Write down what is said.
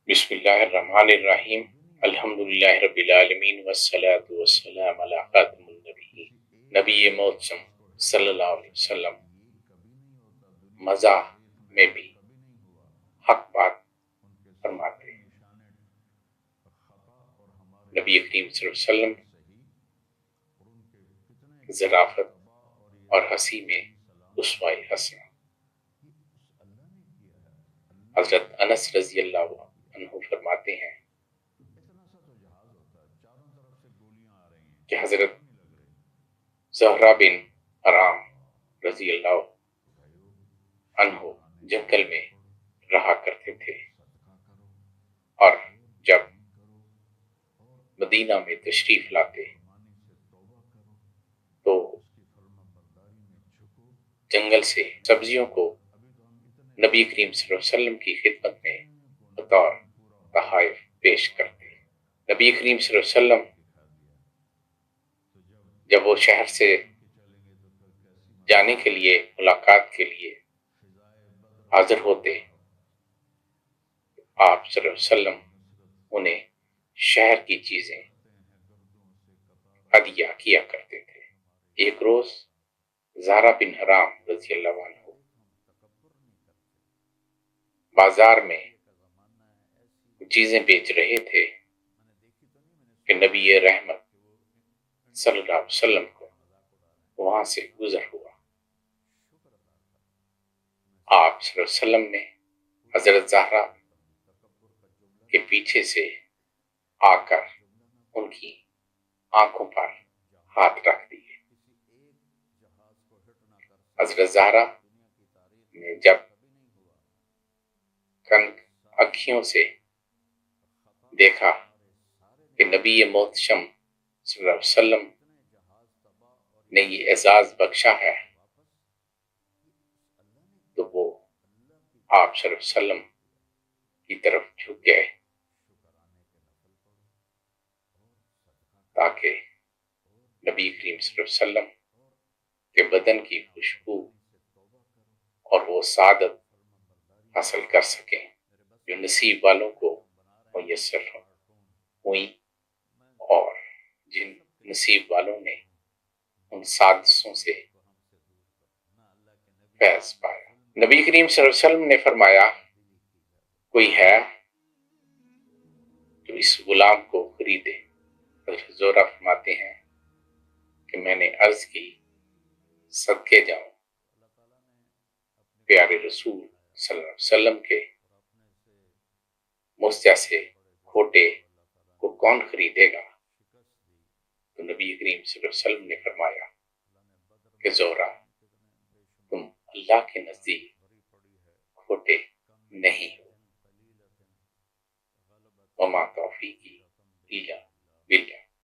بسم اللہ الرحمن الرحیم الحمدللہ رب العالمین والصلاة والسلام علی خاتم النبیین نبی محتشم صلی اللہ علیہ وسلم مزاح میں بھی حق بات فرماتے ہیں۔ نبی کریم صلی اللہ علیہ وسلم ظرافت اور ہنسی میں اسوہ حسنہ۔ حضرت انس رضی اللہ عنہ فرماتے ہیں کہ حضرت زہرہ بن حرام رضی اللہ عنہ جنگل میں رہا کرتے تھے، اور جب مدینہ میں تشریف لاتے تو جنگل سے سبزیوں کو نبی کریم صلی اللہ علیہ وسلم کی خدمت میں بطور تحائف پیش کرتے۔ نبی کریم صلی اللہ علیہ وسلم جب وہ شہر سے جانے کے لیے ملاقات کے لیے حاضر ہوتے، آپ صلی اللہ علیہ وسلم انہیں شہر کی چیزیں ہدیہ کیا کرتے تھے۔ ایک روز زہرہ بن حرام رضی اللہ عنہ بازار میں چیزیں بیچ رہے تھے کہ نبی رحمت صلی اللہ علیہ وسلم کو وہاں سے گزر ہوا۔ آپ صلی اللہ علیہ وسلم نے حضرت زہرہ کے پیچھے سے آ کر ان کی آنکھوں پر ہاتھ رکھ دیے۔ حضرت زہرہ نے جب اکھیوں سے دیکھا کہ نبی محتشم صلی اللہ علیہ وسلم نے یہ اعزاز بخشا ہے، تو وہ آپ صلی اللہ علیہ وسلم کی طرف جھک گئے تاکہ نبی کریم صلی اللہ علیہ وسلم کے بدن کی خوشبو اور وہ سعادت حاصل کر سکیں جو نصیب والوں کو میسر ہوئی، اور جن نصیب والوں نے ان سعادتوں سے فیض پایا۔ نبی کریم صلی اللہ علیہ وسلم نے فرمایا، کوئی ہے جو اس غلام کو خریدے؟ حضرت زہرہ فرماتے ہیں کہ میں نے عرض کی، صدقے جاؤں، پیارے رسول صلی اللہ علیہ وسلم کے مستیا سے کھوٹے کو کون خریدے گا؟ تو نبی کریم صلی اللہ علیہ وسلم نے فرمایا کہ زہرہ، تم اللہ کے نزدیک کھوٹے نہیں ہو، وما توفیقی الا